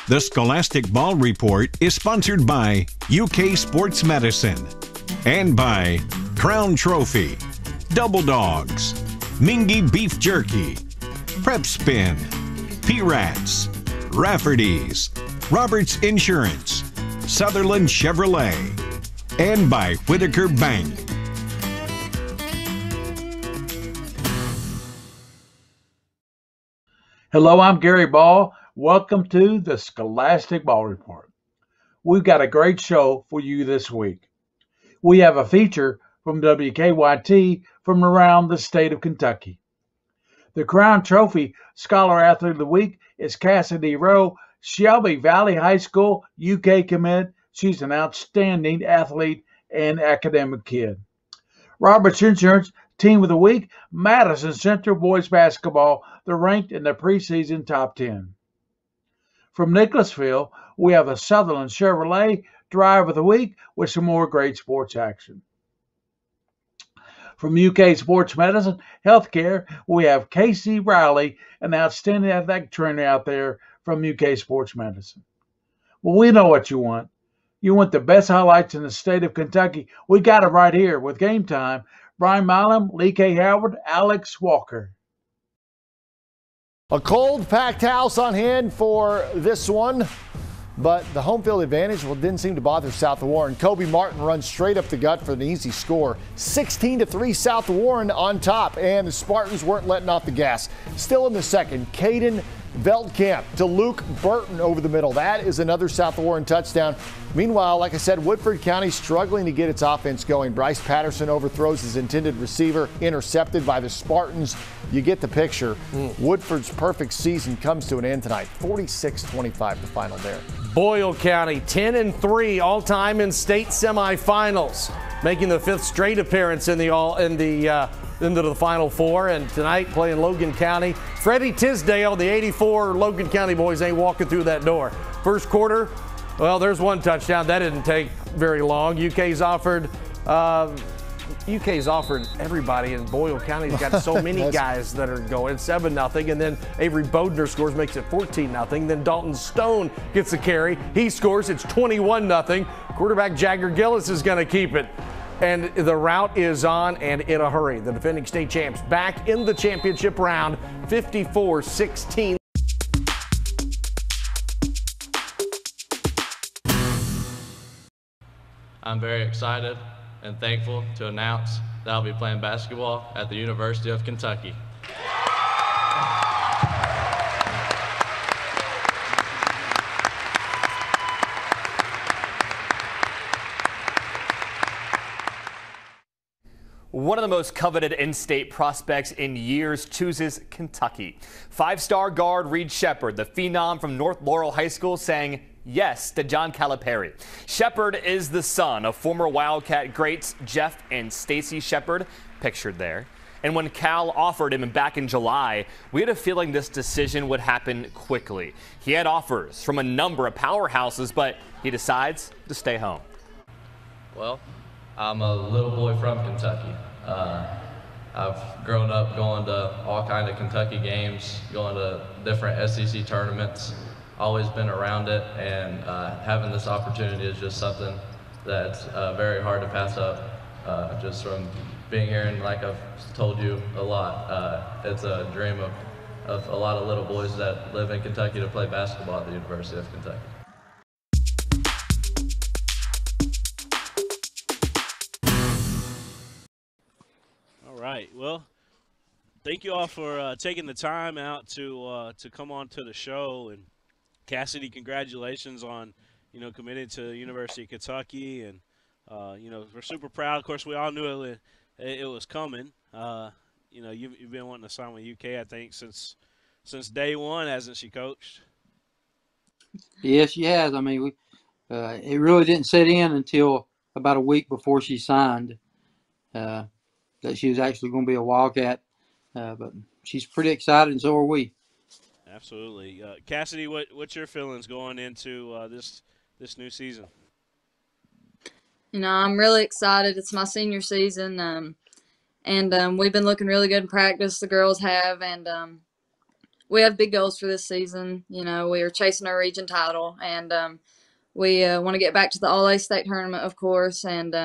The Scholastic Ball Report is sponsored by UK Sports Medicine and by Crown Trophy, Double Dogs, Mingy Beef Jerky, Prep Spin, P-Rats, Rafferty's, Roberts Insurance, Sutherland Chevrolet, and by Whitaker Bank. Hello, I'm Gary Ball. Welcome to the Scholastic Ball Report. We've got a great show for you this week. We have a feature from WKYT from around the state of Kentucky. The Crown Trophy Scholar Athlete of the Week is Cassidy Rowe, Shelby Valley High School UK commit. She's an outstanding athlete and academic kid. Roberts Insurance Team of the Week, Madison Central Boys Basketball. They're ranked in the preseason top 10. From Nicholasville, we have a Sutherland Chevrolet Driver of the Week with some more great sports action. From UK Sports Medicine Healthcare, we have Casey Riley, an outstanding athletic trainer out there from UK Sports Medicine. Well, we know what you want. You want the best highlights in the state of Kentucky. We got it right here with Game Time. Brian Milam, Lee K. Howard, Alex Walker. A cold, packed house on hand for this one, but the home field advantage didn't seem to bother South Warren. Kobe Martin runs straight up the gut for an easy score. 16-3 South Warren on top, and the Spartans weren't letting off the gas. Still in the second, Caden Veldkamp to Luke Burton over the middle. That is another South Warren touchdown. Meanwhile, like I said, Woodford County struggling to get its offense going. Bryce Patterson overthrows his intended receiver, intercepted by the Spartans. You get the picture. Woodford's perfect season comes to an end tonight. 46-25 the final there. Boyle County 10-3 all-time in state semifinals, making the fifth straight appearance into the Final Four, and tonight playing Logan County. Freddie Tisdale, the 84 Logan County boys ain't walking through that door. First quarter, well, there's one touchdown. That didn't take very long. UK's offered everybody, and Boyle County's got so many guys that are going. 7-0, and then Avery Bodner scores, makes it 14-0. Then Dalton Stone gets the carry. He scores. It's 21-0. Quarterback Jagger Gillis is going to keep it. And the route is on, and in a hurry. The defending state champs back in the championship round, 54-16. I'm very excited and thankful to announce that I'll be playing basketball at the University of Kentucky. One of the most coveted in-state prospects in years chooses Kentucky. Five-star guard Reed Shepard, the phenom from North Laurel High School, saying yes to John Calipari. Shepard is the son of former Wildcat greats Jeff and Stacy Shepard, pictured there. And when Cal offered him back in July, we had a feeling this decision would happen quickly. He had offers from a number of powerhouses, but he decides to stay home. Well, I'm a little boy from Kentucky. I've grown up going to all kinds of Kentucky games, going to different SEC tournaments, always been around it, and having this opportunity is just something that's very hard to pass up, just from being here. And like I've told you a lot, it's a dream of a lot of little boys that live in Kentucky to play basketball at the University of Kentucky. All right. Well, thank you all for taking the time out to come on to the show. And Cassidy, congratulations on committing to the University of Kentucky, and we're super proud. Of course, we all knew it was coming. You've been wanting to sign with UK, I think, since day one, hasn't she, Coach? Yes, she has. I mean, it really didn't set in until about a week before she signed that she was actually going to be a Wildcat. But she's pretty excited, and so are we. Absolutely. Cassidy, what's your feelings going into this new season? I'm really excited. It's my senior season, and we've been looking really good in practice. The girls have, and we have big goals for this season. You know, we are chasing our region title, and we want to get back to the All A state tournament, of course. And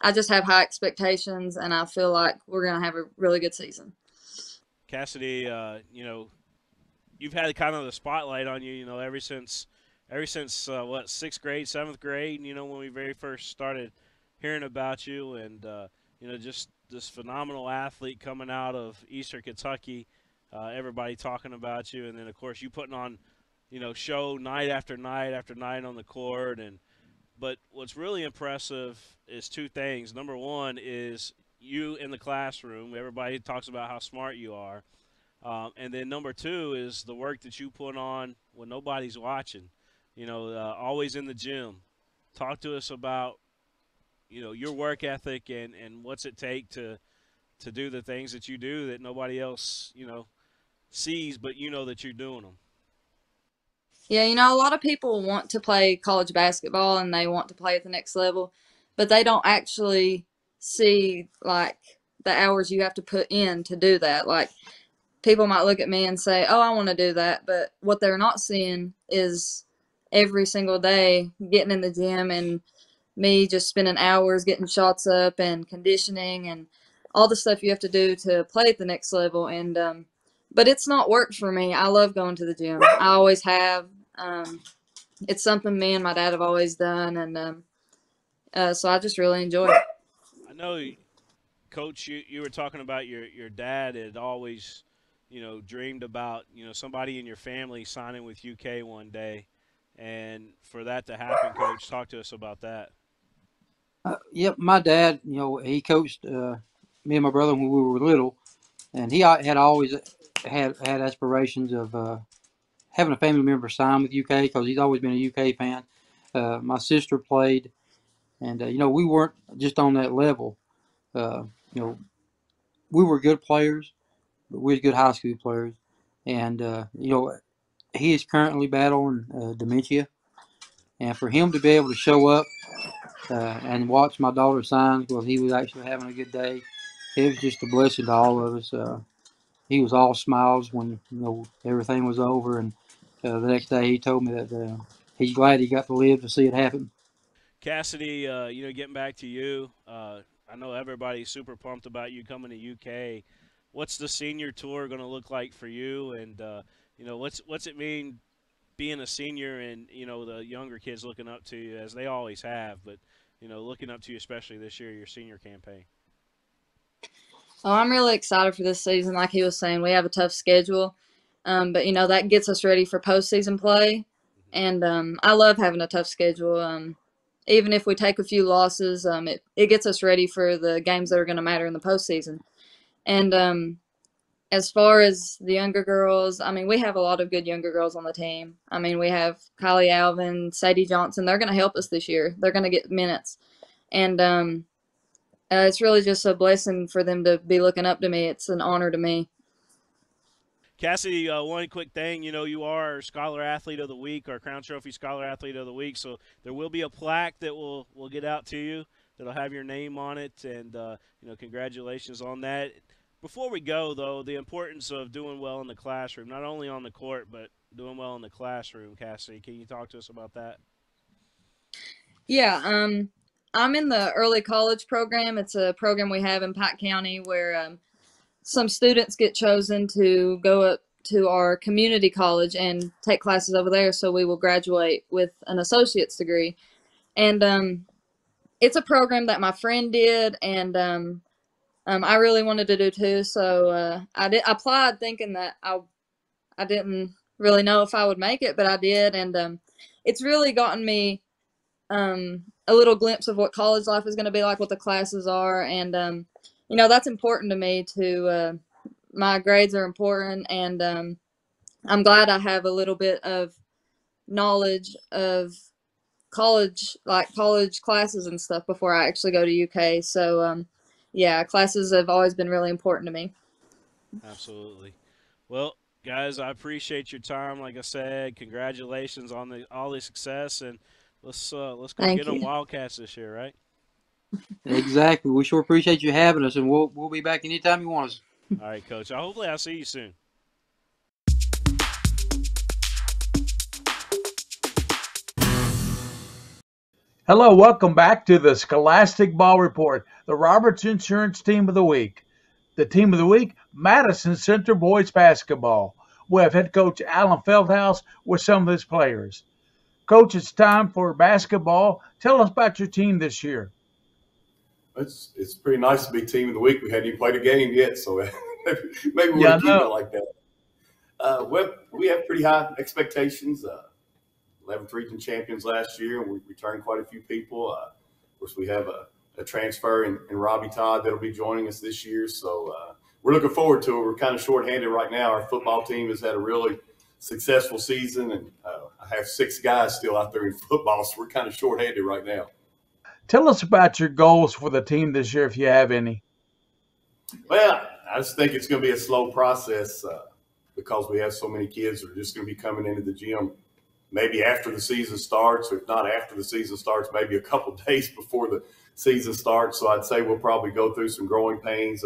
I just have high expectations, and I feel like we're going to have a really good season. Cassidy, you know, you've had kind of the spotlight on you, you know, ever since what, 6th grade, 7th grade, you know, when we very first started hearing about you, and you know, just this phenomenal athlete coming out of Eastern Kentucky, everybody talking about you, and then of course you putting on, you know, show night after night after night on the court. And but what's really impressive is two things. Number one is you in the classroom. Everybody talks about how smart you are. And then number two is the work that you put on when nobody's watching. You know, always in the gym. Talk to us about, you know, your work ethic and what's it take to do the things that you do that nobody else, you know, sees, but you know that you're doing them. Yeah, you know, a lot of people want to play college basketball and they want to play at the next level, but they don't actually see like the hours you have to put in to do that. Like people might look at me and say, "Oh, I want to do that," but what they're not seeing is every single day getting in the gym and me just spending hours getting shots up and conditioning and all the stuff you have to do to play at the next level. And but it's not work for me. I love going to the gym. I always have. It's something me and my dad have always done, and so I just really enjoy it. I know, Coach, you were talking about your dad had always, you know, dreamed about, you know, somebody in your family signing with UK one day. And for that to happen, Coach, talk to us about that. Yep, my dad, you know, he coached me and my brother when we were little, and he had always had aspirations of having a family member sign with UK because he's always been a UK fan. My sister played, and you know, we weren't just on that level. You know, we were good players, but we were good high school players. And you know, he is currently battling dementia, and for him to be able to show up and watch my daughter sign because he was actually having a good day, it was just a blessing to all of us. He was all smiles when, you know, everything was over, and the next day he told me that he's glad he got to live to see it happen. Cassidy, you know, getting back to you, I know everybody's super pumped about you coming to UK. What's the senior tour going to look like for you? And you know, what's it mean being a senior and, you know, the younger kids looking up to you as they always have, but, you know, looking up to you especially this year, your senior campaign? Oh, I'm really excited for this season. Like he was saying, we have a tough schedule, but you know that gets us ready for postseason play. And I love having a tough schedule. Even if we take a few losses, it gets us ready for the games that are going to matter in the postseason. And as far as the younger girls, I mean, we have a lot of good younger girls on the team. I mean, we have Kylie Alvin, Sadie Johnson. They're going to help us this year. They're going to get minutes. And it's really just a blessing for them to be looking up to me. It's an honor to me. Cassidy, one quick thing, you know, you are our Scholar Athlete of the Week, our Crown Trophy Scholar Athlete of the Week, so there will be a plaque that we'll get out to you that'll have your name on it, and, you know, congratulations on that. Before we go, though, the importance of doing well in the classroom, not only on the court, but doing well in the classroom, Cassidy. Can you talk to us about that? Yeah, I'm in the early college program. It's a program we have in Pike County where some students get chosen to go up to our community college and take classes over there. So we will graduate with an associate's degree. And it's a program that my friend did, and I really wanted to do too. So I applied thinking that I didn't really know if I would make it, but I did. And it's really gotten me a little glimpse of what college life is going to be like, what the classes are. And, you know, that's important to me too. My grades are important, and I'm glad I have a little bit of knowledge of college, like college classes and stuff before I actually go to UK. So, yeah, classes have always been really important to me. Absolutely. Well, guys, I appreciate your time. Like I said, congratulations on all the success, and let's go Thank get them you. Wildcats this year, right? Exactly. We sure appreciate you having us, and we'll be back anytime you want us. All right, Coach. Hopefully I'll see you soon. Hello, welcome back to the Scholastic Ball Report, the Roberts Insurance Team of the Week. The Team of the Week, Madison Center Boys Basketball. We have head coach Alan Feldhouse with some of his players. Coach, it's time for basketball. Tell us about your team this year. It's pretty nice to be Team of the Week. We hadn't even played a game yet, so maybe we'll keep it like that. Well, we have pretty high expectations. 11th region champions last year, and we returned quite a few people. Of course, we have a transfer in Robbie Todd that'll be joining us this year. So we're looking forward to it. We're kind of shorthanded right now. Our football team has had a really successful season, and I have 6 guys still out there in football, so we're kind of shorthanded right now. Tell us about your goals for the team this year, if you have any. Well, I just think it's going to be a slow process because we have so many kids that are just going to be coming into the gym maybe after the season starts, or if not after the season starts, maybe a couple of days before the season starts. So I'd say we'll probably go through some growing pains.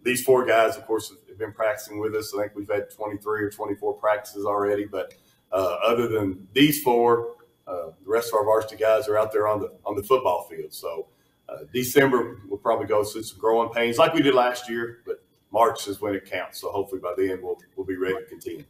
These 4 guys, of course, have been practicing with us. I think we've had 23 or 24 practices already. But other than these 4, the rest of our varsity guys are out there on the football field. So December, we'll probably go through some growing pains like we did last year, but March is when it counts. So hopefully by then we'll be ready to continue.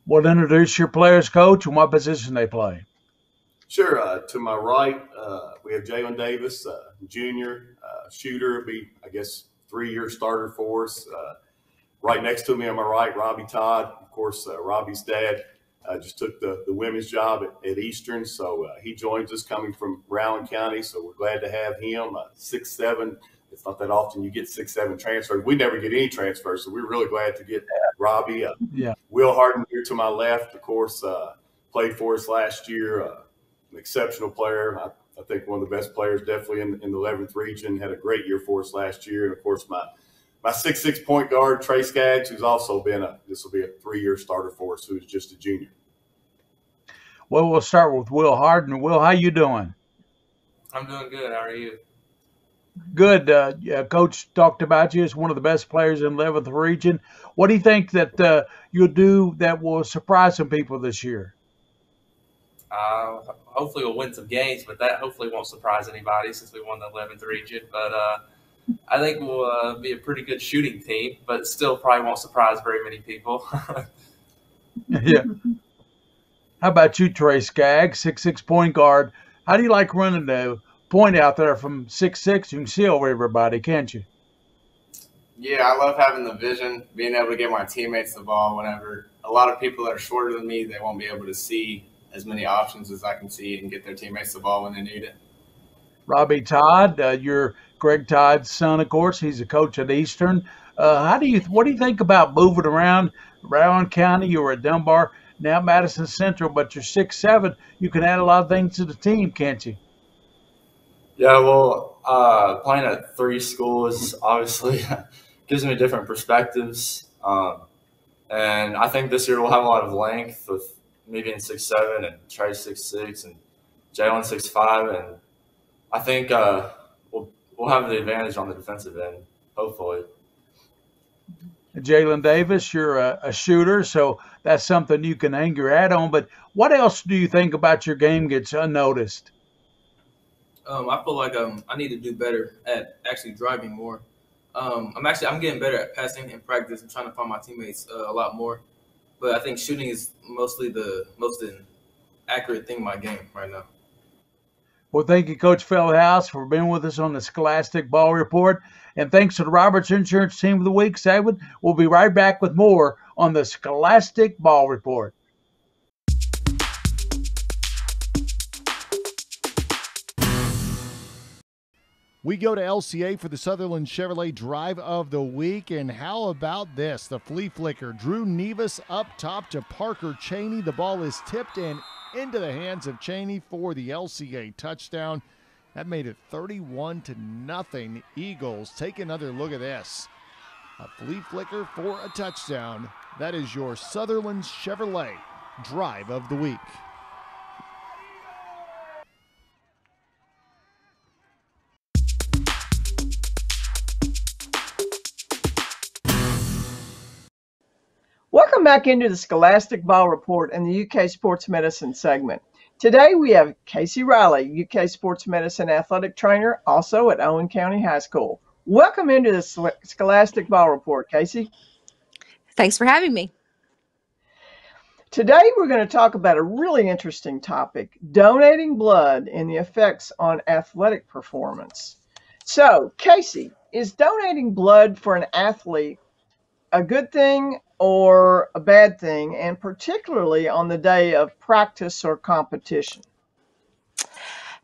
Well, introduce your players, Coach, and what position they play. Sure. To my right, we have Jalen Davis, junior, shooter, be, I guess, 3-year starter for us. Right next to me on my right, Robbie Todd. Of course, Robbie's dad just took the women's job at Eastern, so he joins us coming from Rowan County, so we're glad to have him. 6'7". It's not that often you get 6'7" transfers. We never get any transfers, so we're really glad to get Robbie. Will Harden here to my left, of course, played for us last year. An exceptional player. I think one of the best players definitely in the 11th region. Had a great year for us last year. And, of course, my 6'6" point guard, Trey Skaggs, who's also been this will be a 3-year starter for us, who's just a junior. Well, we'll start with Will Harden. Will, how you doing? I'm doing good. How are you? Good. Coach talked about you as one of the best players in the 11th region. What do you think that you'll do that will surprise some people this year? Hopefully we'll win some games, but that hopefully won't surprise anybody since we won the 11th region. But I think we'll be a pretty good shooting team, but still probably won't surprise very many people. Yeah. How about you, Trey Skaggs, 6'6" point guard? How do you like running the point out there from 6'6"? You can see over everybody, can't you? Yeah, I love having the vision, being able to get my teammates the ball whenever a lot of people that are shorter than me, they won't be able to see as many options as I can see and get their teammates the ball when they need it. Robbie Todd, you're Greg Todd's son, of course. He's a coach at Eastern. What do you think about moving around Rowan County? You were at Dunbar, now Madison Central, but you're 6'7". You can add a lot of things to the team, can't you? Yeah, well, playing at 3 schools obviously gives me different perspectives. And I think this year we'll have a lot of length with me being 6'7" and Trey 6'6" and Jalen 6'5", and I think we'll have the advantage on the defensive end, hopefully. Jalen Davis, you're a shooter, so that's something you can hang your hat on. But what else do you think about your game gets unnoticed? I feel like I need to do better at actually driving more. I'm getting better at passing in practice. I'm trying to find my teammates a lot more. But I think shooting is mostly the most accurate thing in my game right now. Well, thank you, Coach Feldhouse, for being with us on the Scholastic Ball Report. And thanks to the Roberts Insurance Team of the Week, Saban. We'll be right back with more on the Scholastic Ball Report. We go to LCA for the Sutherland Chevrolet Drive of the Week, and how about this? The flea flicker. Drew Nevis up top to Parker Cheney. The ball is tipped and into the hands of Cheney for the LCA touchdown. That made it 31-0 Eagles. Take another look at this. A flea flicker for a touchdown. That is your Sutherland Chevrolet Drive of the Week. Welcome back into the Scholastic Ball Report and the UK Sports Medicine segment. Today we have Casey Riley, UK Sports Medicine Athletic Trainer, also at Owen County High School. Welcome into the Scholastic Ball Report, Casey. Thanks for having me. Today we're going to talk about a really interesting topic, donating blood and the effects on athletic performance. So, Casey, is donating blood for an athlete a good thing or a bad thing, and particularly on the day of practice or competition?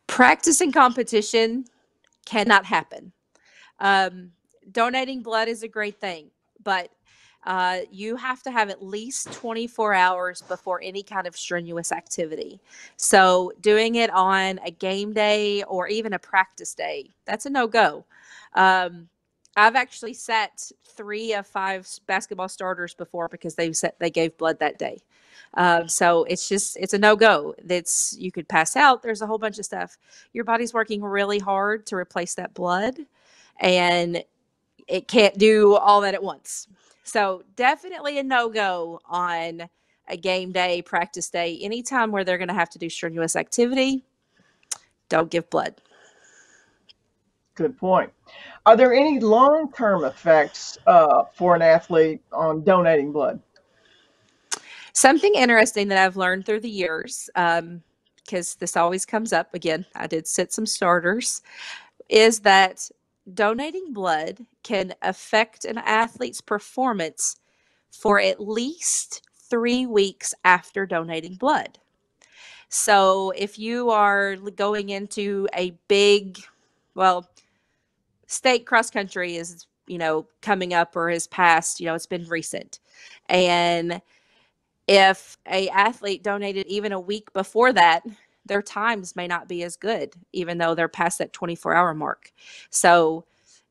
Practice and competition cannot happen. Donating blood is a great thing, but you have to have at least 24 hours before any kind of strenuous activity. So doing it on a game day or even a practice day, that's a no-go. I've actually sat 3 of 5 basketball starters before because they gave blood that day. So it's a no-go. You could pass out. There's a whole bunch of stuff. Your body's working really hard to replace that blood, and it can't do all that at once. So definitely a no-go on a game day, practice day, anytime where they're going to have to do strenuous activity. Don't give blood. Good point. Are there any long-term effects for an athlete on donating blood? Something interesting that I've learned through the years, because this always comes up, again, I did sit some starters, is that donating blood can affect an athlete's performance for at least 3 weeks after donating blood. So if you are going into a big, state cross country is, coming up or has passed, it's been recent. And if a athlete donated even a week before that, their times may not be as good, even though they're past that 24-hour mark. So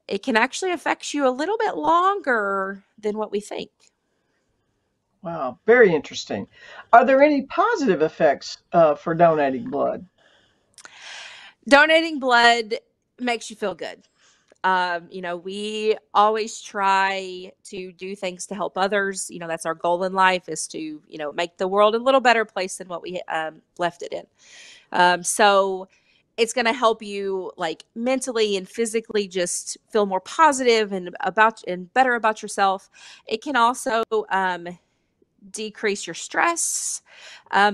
it can actually affect you a little bit longer than what we think. Wow, very interesting. Are there any positive effects for donating blood? Donating blood makes you feel good. We always try to do things to help others. That's our goal in life, is to, make the world a little better place than what we left it in. So it's going to help you mentally and physically just feel more positive and better about yourself. It can also decrease your stress.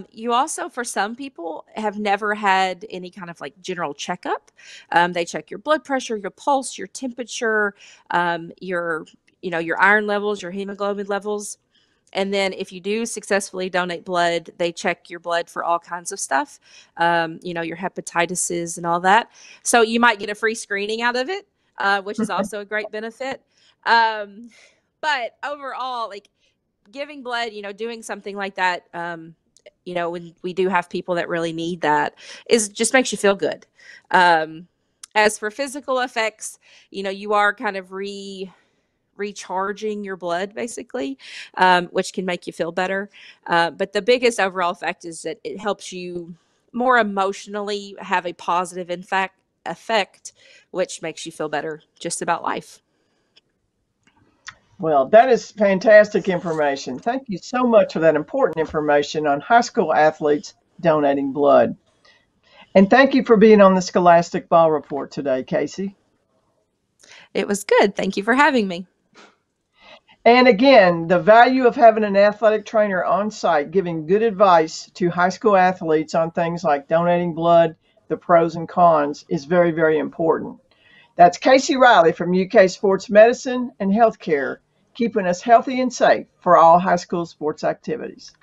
You also, for some people, have never had any kind of general checkup. They check your blood pressure, your pulse, your temperature, your iron levels, your hemoglobin levels. And then if you do successfully donate blood, they check your blood for all kinds of stuff, your hepatitis and all that. So you might get a free screening out of it, which is also a great benefit. But overall, giving blood, doing something like that, when we do have people that really need that, just makes you feel good. As for physical effects, you are kind of recharging your blood, basically, which can make you feel better. But the biggest overall effect is that it helps you more emotionally have a positive effect, which makes you feel better just about life. Well, that is fantastic information. Thank you so much for that important information on high school athletes donating blood. And thank you for being on the Scholastic Ball Report today, Casey. It was good. Thank you for having me. And again, the value of having an athletic trainer on site giving good advice to high school athletes on things like donating blood, the pros and cons, is very, very important. That's Casey Riley from UK Sports Medicine and Healthcare, keeping us healthy and safe for all high school sports activities.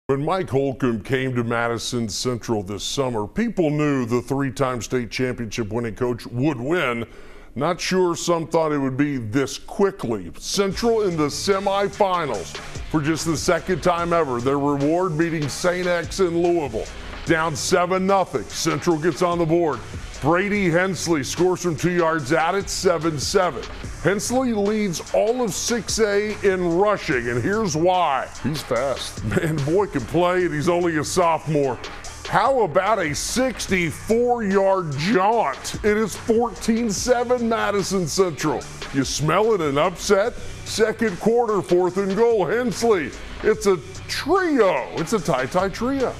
When Mike Holcomb came to Madison Central this summer, people knew the 3-time state championship winning coach would win. Not sure some thought it would be this quickly. Central in the semifinals for just the second time ever. Their reward beating St. X in Louisville. Down 7-0. Central gets on the board. Brady Hensley scores from 2 yards out at 7-7. Hensley leads all of 6A in rushing, and here's why. He's fast. Man, boy can play, and he's only a sophomore. How about a 64-yard jaunt? It is 14-7 Madison Central. You smell it, an upset? Second quarter, 4th and goal, Hensley. It's a trio. It's a tie trio.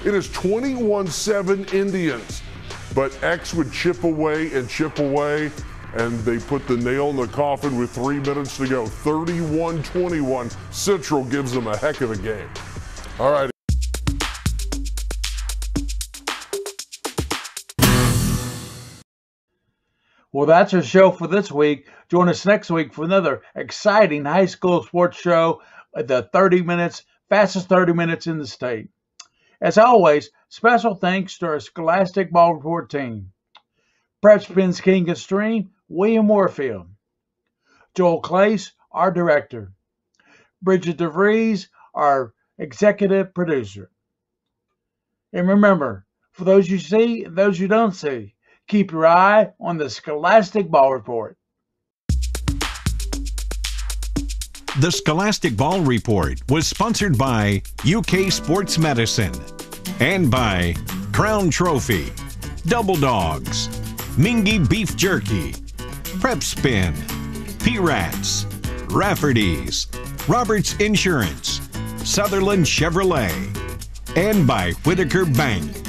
It is 21-7 Indians. But X would chip away, and they put the nail in the coffin with 3 minutes to go. 31-21. Central gives them a heck of a game. All right. Well, that's our show for this week. Join us next week for another exciting high school sports show, the 30 minutes, fastest 30 minutes in the state. As always, special thanks to our Scholastic Ball Report team. Prep Spins King of Stream, William Warfield. Joel Clace, our director. Bridget DeVries, our executive producer. And remember, for those you see and those you don't see, keep your eye on the Scholastic Ball Report. The Scholastic Ball Report was sponsored by UK Sports Medicine and by Crown Trophy, Double Dogs, Mingy Beef Jerky, Prep Spin, P-Rats, Rafferty's, Roberts Insurance, Sutherland Chevrolet, and by Whitaker Bank.